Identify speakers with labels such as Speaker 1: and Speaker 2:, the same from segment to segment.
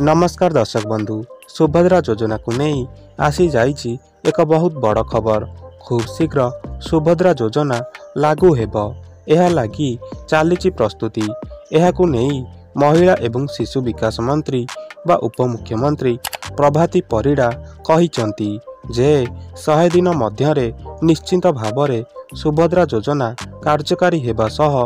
Speaker 1: नमस्कार दर्शक बंधु, सुभद्रा योजना को नहीं आसी जाइछि एक बहुत बड़ खबर। खूब शीघ्र सुभद्रा योजना लागू हेबो, एहा लागी चलीछि प्रस्तुति। एहाकु नहीं महिला एवं शिशु विकास मंत्री बा उपमुख्यमंत्री प्रभाती परिड़ा कहिसंती जे 100 दिन मध्यरे निश्चित भावरे सुभद्रा योजना कार्यकारी हेबा सह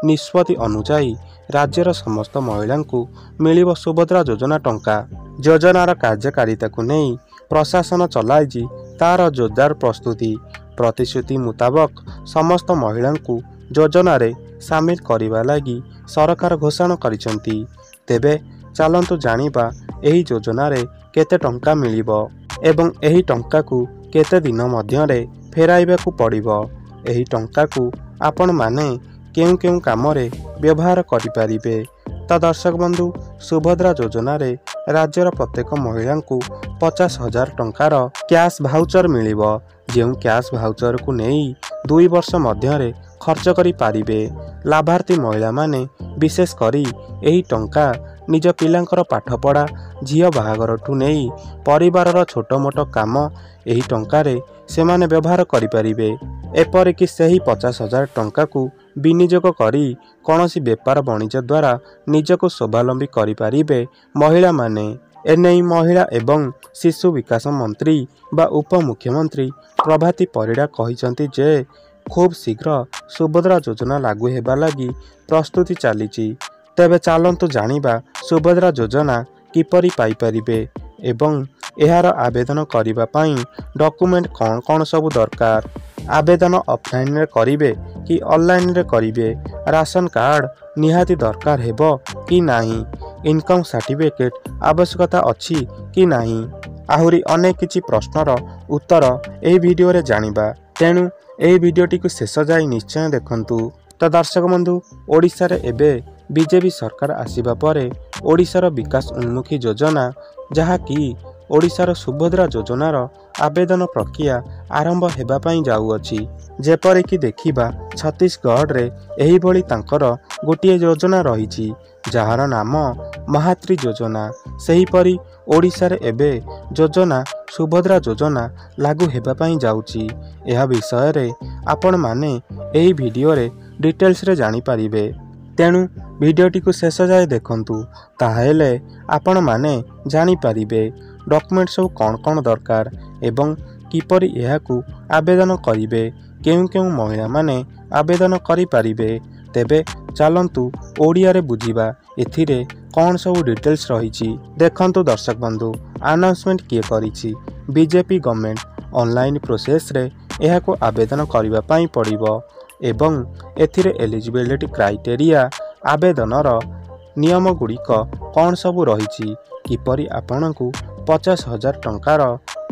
Speaker 1: निष्पत्ति अनुसायी राज्यर समस्त महिला को मिलिब सुभद्रा योजना टंका। योजनार कार्यकारिता को नहीं प्रशासन चलाइछि तार जोरदार प्रस्तुति। प्रतिश्रुति मुताबक समस्त महिला को योजना रे सामिल करिबा लागि सरकार घोषणा करिसंती। तेबे चलंतु जानिबा एही योजना रे केते टंका मिलिबो एवं एही टंका को केते दिन मध्यरे फेराइबा को पड़िबो। एही टंका को आपण माने केउ केउ काम रे व्यवहार करि परिबे। तो दर्शक बंधु, सुभद्रा योजना रे राज्यर प्रत्येक महिला को 50,000 टंकार कैश भाउचर मिलिबो। जेउ कैश भाउचर को नहीं 2 वर्ष मध्यरे खर्च करि पारिबे। लाभार्थी महिला माने विशेष करी एही टंका निज पिलांकर पाठपढ़ा, झियो बाहागर ठू नहीं परिवारर छोट मोट काम एही टंका रे सेमाने व्यवहार करि परिबे। एपरिकी सेही 50,000 टंका को विनियोग करी कौनसी बेपार वाणिज्य द्वारा निजको स्वावलंबी करि पारिबे महिला माने। एनेई महिला एवं शिशु विकास मंत्री बा उपमुख्यमंत्री प्रभाती परिड़ा कहिसंती जे खूब शीघ्र सुभद्रा योजना लागू हेबा लागि प्रस्तुति चलीछि। तेबे चलंतु जानिबा सुभद्रा योजना किपरि पाई परिबे एवं एहार आवेदन करिबा पई डॉक्यूमेंट कौन कौन सब दरकार। आवेदन ऑफलाइन रे करिवे कि ऑनलाइन रे करिवे। राशन कार्ड निहाती दरकार हेबो कि नाही। इनकम सर्टिफिकेट आवश्यकता अछि कि नाही। आहुरी अनेक किछि प्रश्नर उत्तर एही वीडियो रे जानिबा। तेणु एही वीडियोटी को शेष जाई निश्चय देखंतु। तो दर्शक बंधु, ओडिशा रे एबे बीजेपी सरकार आसीबा परे ओडिशार विकास उन्मुखी योजना जहा कि ओडिशार सुभद्रा योजनार आवेदन प्रक्रिया आरंभ हेबा पई जाउअछि। जेपरिकी देखिबा छत्तीसगढ़ रे एही भली तांकर गोटिए योजना रहिछि जहार नाम महात्री योजना। सेहीपरि ओडिशा रे एबे योजना सुभद्रा योजना लागू हेबा पई जाउछि। एहा विषय रे आपण माने एही वीडियो रे डिटेल्स रे जानि परिबे। तेणु वीडियोटी को शेष जाए देखंतु, ताहेले आपण माने जानि परिबे डॉक्यूमेंट सब कौन कौन दरकार एवं किपरि एहाकू आवेदन करिवे, केउ केउ महिला माने आवेदन करि परिबे। तेबे चलंतु ओडिया रे बुझिबा एथिरे कौन सब डिटेल्स रहिछि। देखंतु दर्शक बंधु, अनाउंसमेंट किए करिछि बीजेपी गवर्नमेंट। ऑनलाइन प्रोसेस रे एहाकू आवेदन करिबा पई पड़िबो एवं एथिरे एलिजिबिलिटी क्राइटेरिया आवेदनर नियम गुड़िक कौन सब रहिछि, किपरि आपनकू 50,000 टंकार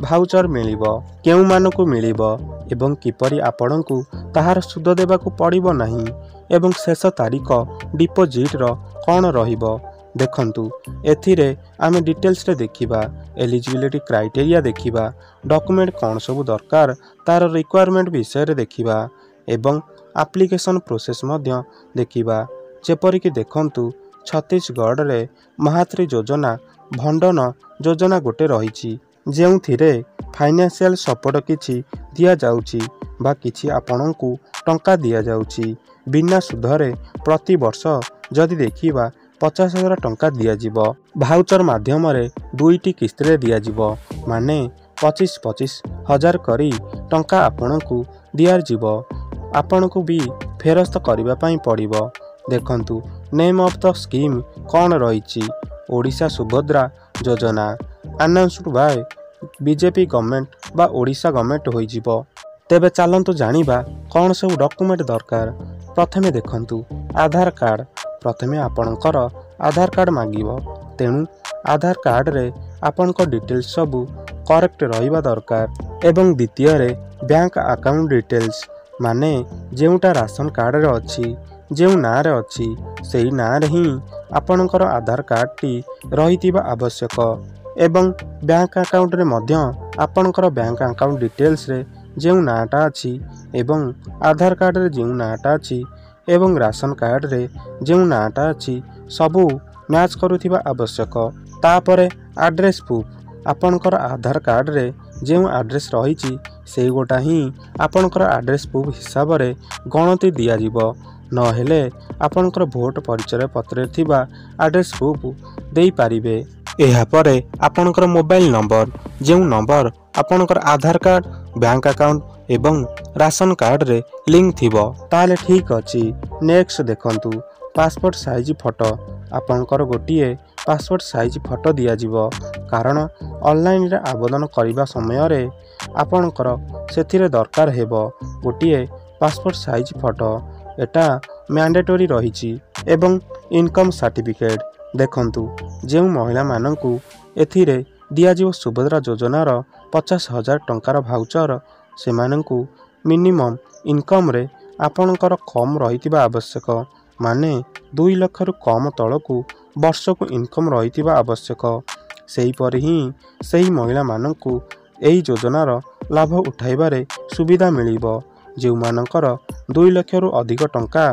Speaker 1: भाउचर मिलिबो, केउ मानकू मिलिबो एवं किपरि आपनकू ताहार सुद देबाकू पड़िबो नाही एवं शेष तारीख डिपोजिट रो कौन रहिबो। देखंतु एथिरे आमे डिटेल्स रे देखिबा, एलिजिबिलिटी क्राइटेरिया देखिबा, डॉक्यूमेंट कौन सब दरकार तार रिक्वायरमेंट विषय रे देखिबा एवं एप्लिकेशन प्रोसेस मध्य देखिबा। जेपरिकी देखंतु छत्तीसगढ़ रे महात्री योजना भंडन योजना गोटे रहिछि जेउथिरे फाइनेंशियल सपोर्ट किछि दिया जाउछि बा किछि आपनकू टंका दिया जाउछि बिना सुधरे। प्रति वर्ष जदि देखिबा 50,000 टंका दिया जिवो। भाउचर माध्यम रे 2टी किस्त रे दिया जिवो, माने 25,000 करी टंका आपनकू दिया जिवो। आपनकू भी फेरस्त करिबा पई पड़िबो। देखंतु नेम ऑफ द स्कीम कौन रहिछि, ओडिशा सुभद्रा योजना अनाउंस्ड बाय बीजेपी गवर्नमेंट बा ओडिशा गवर्नमेंट होई जिवो। तेबे चलंतु जानिबा कौन सब डॉक्यूमेंट दरकार। प्रथमे देखंतु आधार कार्ड। प्रथमे आपनकर आधार कार्ड मागिबो, तेणु आधार कार्ड रे आपनकर डिटेल्स सब करेक्ट रहिबा दरकार। एवं द्वितीय रे बैंक अकाउंट डिटेल्स, माने जेउटा राशन कार्ड रे अछि, जेउ ना रे अछि सेही ना रे ही आपनकर आधार कार्ड टी रहितिबा आवश्यक। एवं बैंक अकाउंट रे मध्य आपनकर बैंक अकाउंट डिटेल्स रे जेउ नाटा अछि एवं आधार कार्ड रे जेउ नाटा अछि एवं राशन कार्ड रे जेउ नाटा अछि सबु मैच करुथिबा आवश्यक। तापरे आड्रेस प्रूफ आपणकर आधार कार्ड रे जो आड्रेस रही से गोटा ही आपणकर आड्रेस प्रूफ हिसाब से गणति दिज्व नहेले आपणकर भोट परिचय पत्र थिबा आड्रेस प्रूफ दे पारिबे। एहापरे आपणकर मोबाइल नंबर जो नंबर आपणकर आधार कार्ड बैंक अकाउंट एवं राशन कार्ड रे लिंक थिबो ताले ठीक अछि। नेक्स्ट देखंतु पासपोर्ट साइज फोटो आपणकर गोटिए पासपोर्ट साइज फोटो दिज्व कारण ऑनलाइन रे आवेदन करने समय रे आपणकर सेथिरे दरकार हेबो गोटिए पासपोर्ट साइज फोटो एटा मैंडेटरी रही एवं इनकम सर्टिफिकेट देखंतु जो महिला माननकु एथिरे दियाजिव सुभद्रा योजनार 50,000 टंकार भाउचर से माननकु मिनिमम इनकम रे आपणकर कम रही आवश्यक माने 2 लाख रु कम तलकू वर्षकु इनकम रही आवश्यक सेहीपरि ही सही महिला माननकु एही योजनार लाभ उठाइबारे सुविधा मिलिबो जो मानकर 2 लाख रु अधिक टंका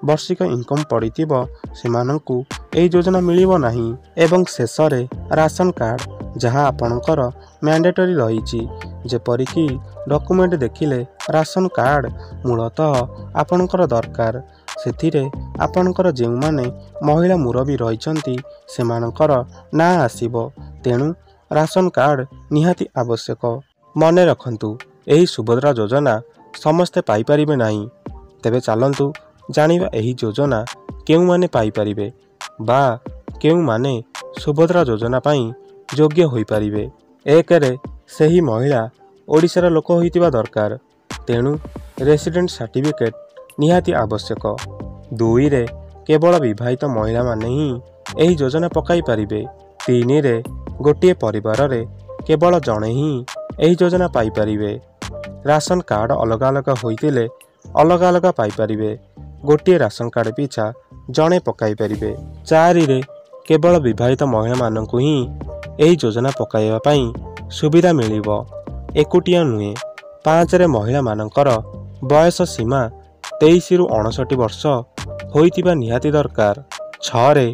Speaker 1: वर्षिक इनकम पड़िथिबो सेमानंकु एही योजना मिलिबो नाही एवं शेष रे राशन कार्ड जहाँ आपणकर मैंडेटरी रही जेपरिकी डॉक्यूमेंट देखिले राशन कार्ड मूलतः आपणकर दरकार सेथिरे आपणकर जो माने महिला मुरबी रहिचंती सेमानकर ना आसीबो तेणु राशन कार्ड निहाती आवश्यक। मने रखंतु एही सुभद्रा योजना समस्ते पाई परिबे नाही तेबे चलंतु जानिबा एही योजना केउ माने पाई परिबे बा केउ माने सुभद्रा योजना पाई योग्य होई परिबे। एक रे सही महिला ओडिशार लोक होइतिबा दरकार तेणु रेसिडेंट सर्टिफिकेट निहाती आवश्यक। 2 रे केवल विवाहित महिला माने ही एही योजना पकाई परिबे। 3 रे गोटिए परिवार रे केवल जणे ही एही योजना पाई परिबे। राशन कार्ड अलग अलग होइतिले अलग अलग पाई परिबे गोटिए राशन कार्ड पिछा जणे पकाई परिबे। 4 रे केवल विवाहित महिला माननकु ही एही योजना पकाइबा पई सुविधा मिलिबो एकुटिया नुहे। 5 रे महिला मानकर बयस सीमा 23 रु 59 वर्ष होइतिबा निहाती दरकार। 6 रे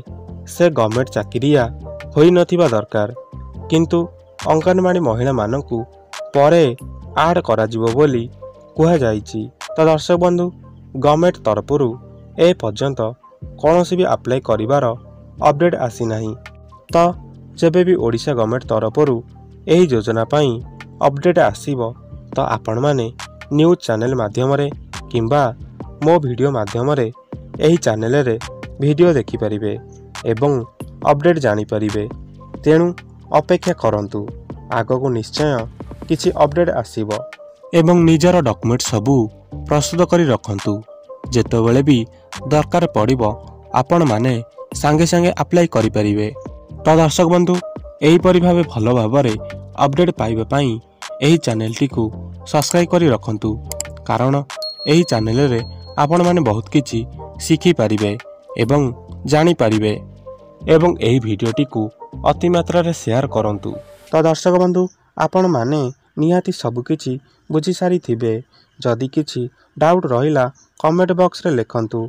Speaker 1: से गवर्नमेंट चाकरिया होई नथिबा दरकार किंतु अंगनवाड़ी महिला माननकु परे आड करा जिवो बोली कुहा जाइछि। तो दर्शक बंधु गवर्नमेंट तरफरु ए पर्यंत कौनसी भी अप्लाई करिवार अपडेट आसी नाही तो जेबे भी ओडिशा गवर्नमेंट तरफरु एही योजना पई अपडेट आसीबो तो आपण माने न्यूज चैनल माध्यम रे किंबा मो वीडियो माध्यम रे एही चैनल रे वीडियो देखि परिबे एवं अपडेट जानि परिबे तेणु अपेक्षा करंतु आगको निश्चय किछि अपडेट आसीबो एवं निजर डॉक्यूमेंट सबू प्रस्तुत करी रखंतु जेतेबेले भी दरकार पड़िबो आपण माने सांगे सांगे अप्लाई करि परिबे। तो दर्शक बंधु एही परि भाबे भलो भाबरे अपडेट पाइबा पई एही चैनल टी को सब्सक्राइब करी रखंतु कारण एही चैनल रे आपण माने बहुत किछि सीखी परिबे एवं जानि परिबे एवं एही वीडियो टी को अति मात्रा रे शेयर करंतु। तो दर्शक बंधु आपण माने निहाती सब किछि बुझी सारी थिबे जदि किछि डाउट रहिला कमेंट बॉक्स रे लिखंतु